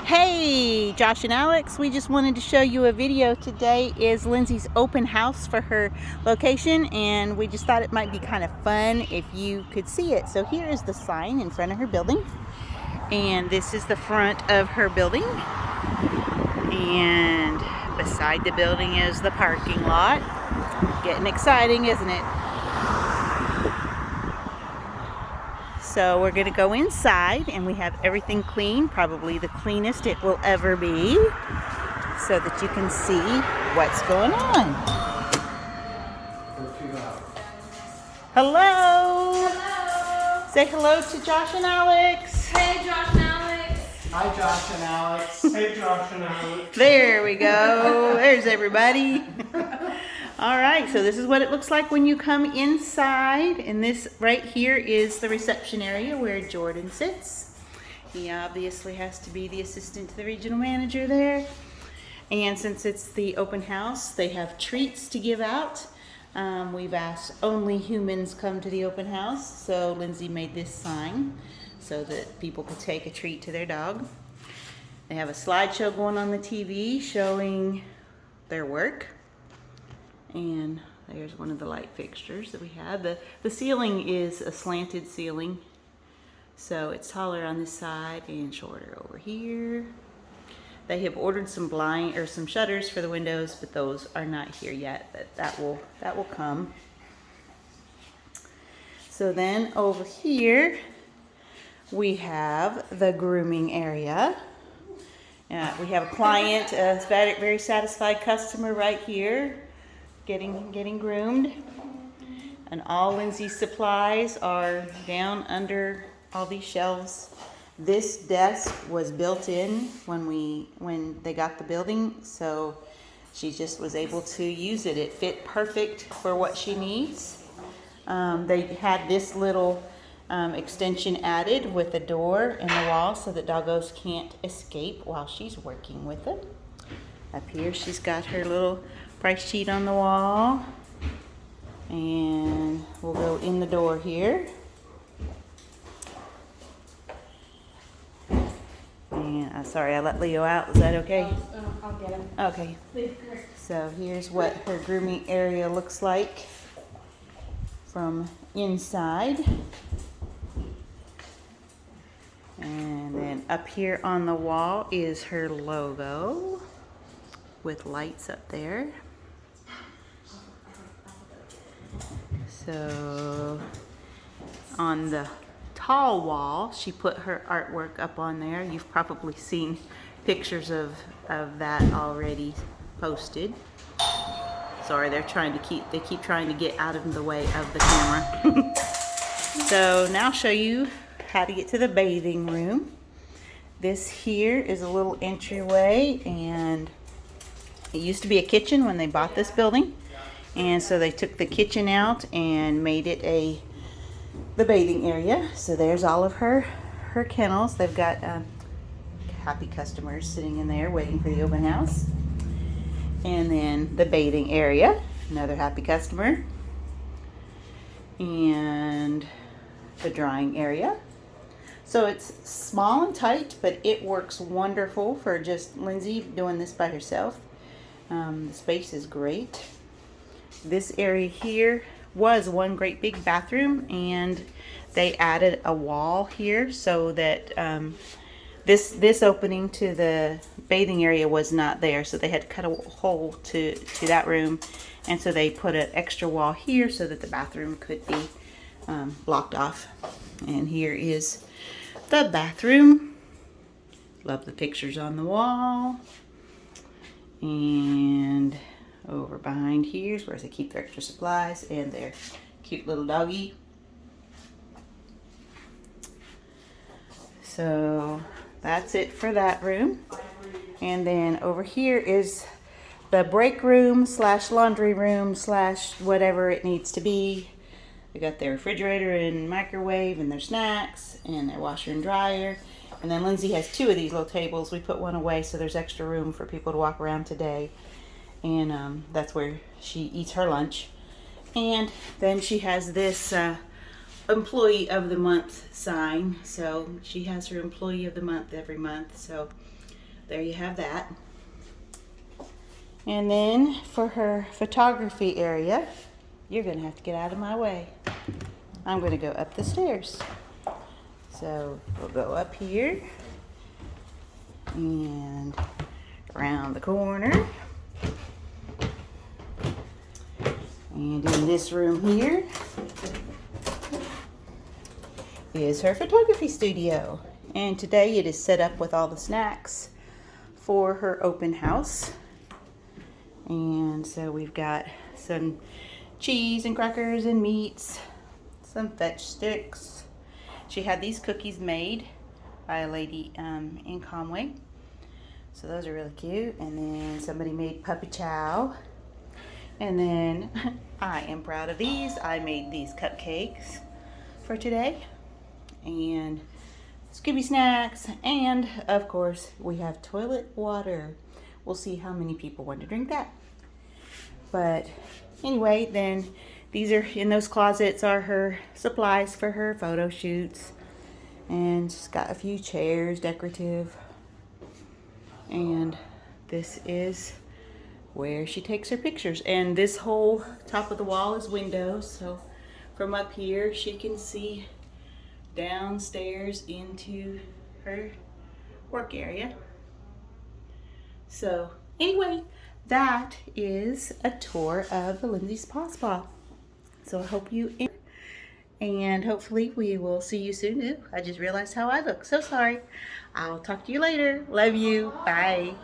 Hey, Josh and Alex, we just wanted to show you a video. Today is Lindsay's open house for her location, and we just thought it might be kind of fun if you could see it. So here is the sign in front of her building, and this is the front of her building, and beside the building is the parking lot. Getting exciting, isn't it? So we're going to go inside, and we have everything clean, probably the cleanest it will ever be, so that you can see what's going on. Hello! Hello! Say hello to Josh and Alex. Hey, Josh and Alex! Hi, Josh and Alex. Hey, Josh and Alex. There we go. There's everybody. All right, so this is what it looks like when you come inside, and this right here is the reception area where Jordan sits. He obviously has to be the assistant to the regional manager there. And since it's the open house, they have treats to give out. We've asked only humans come to the open house, so Lindsay made this sign so that people could take a treat to their dog. They have a slideshow going on the TV showing their work. And there's one of the light fixtures that we have. The ceiling is a slanted ceiling, so it's taller on this side and shorter over here. They have ordered some some shutters for the windows, but those are not here yet. But that will come. So then over here we have the grooming area. We have a client, a very satisfied customer right here. Getting groomed, and all Lindsay's supplies are down under all these shelves. This desk was built in when they got the building, so she just was able to use it. It fit perfect for what she needs. They had this little extension added with a door in the wall so that doggos can't escape while she's working with it. Up here she's got her little price sheet on the wall, and we'll go in the door here. And sorry, I let Leo out. Is that okay? I'll get him. Okay. So here's what her grooming area looks like from inside. And then up here on the wall is her logo with lights up there. So on the tall wall, she put her artwork up on there. You've probably seen pictures of that already posted. Sorry, they keep trying to get out of the way of the camera. So now I'll show you how to get to the bathing room. This here is a little entryway, and it used to be a kitchen when they bought this building. And so they took the kitchen out and made it the bathing area. So there's all of her kennels. They've got happy customers sitting in there waiting for the open house. And then the bathing area, another happy customer. And the drying area. So it's small and tight, but it works wonderful for just Lindsay doing this by herself. The space is great. This area here was one great big bathroom, and they added a wall here so that this opening to the bathing area was not there, so they had to cut a hole to that room, and so they put an extra wall here so that the bathroom could be blocked off. And here is the bathroom. Love the pictures on the wall. And over behind here is where they keep their extra supplies and their cute little doggy. So that's it for that room. And then over here is the break room / laundry room / whatever it needs to be. They got their refrigerator and microwave and their snacks and their washer and dryer. And then Lindsay has two of these little tables. We put one away so there's extra room for people to walk around today. And that's where she eats her lunch. And then she has this employee of the month sign. So she has her employee of the month every month. So there you have that. And then for her photography area, you're gonna have to get out of my way. I'm gonna go up the stairs. So we'll go up here and around the corner. And in this room here is her photography studio. And today it is set up with all the snacks for her open house. And so we've got some cheese and crackers and meats, some fetch sticks. She had these cookies made by a lady in Conway. So those are really cute. And then somebody made puppy chow. And then I am proud of these. I made these cupcakes for today. And Scooby snacks. And of course we have toilet water. We'll see how many people want to drink that. But anyway, then these are in those closets are her supplies for her photo shoots. And she's got a few chairs, decorative. And this is where she takes her pictures. And this whole top of the wall is windows, so from up here she can see downstairs into her work area. So anyway, that is a tour of the Lindsey Spaw. So I hope you enjoy, and hopefully we will see you soon. Ooh, I just realized how I look. So sorry. I'll talk to you later. Love you. Bye.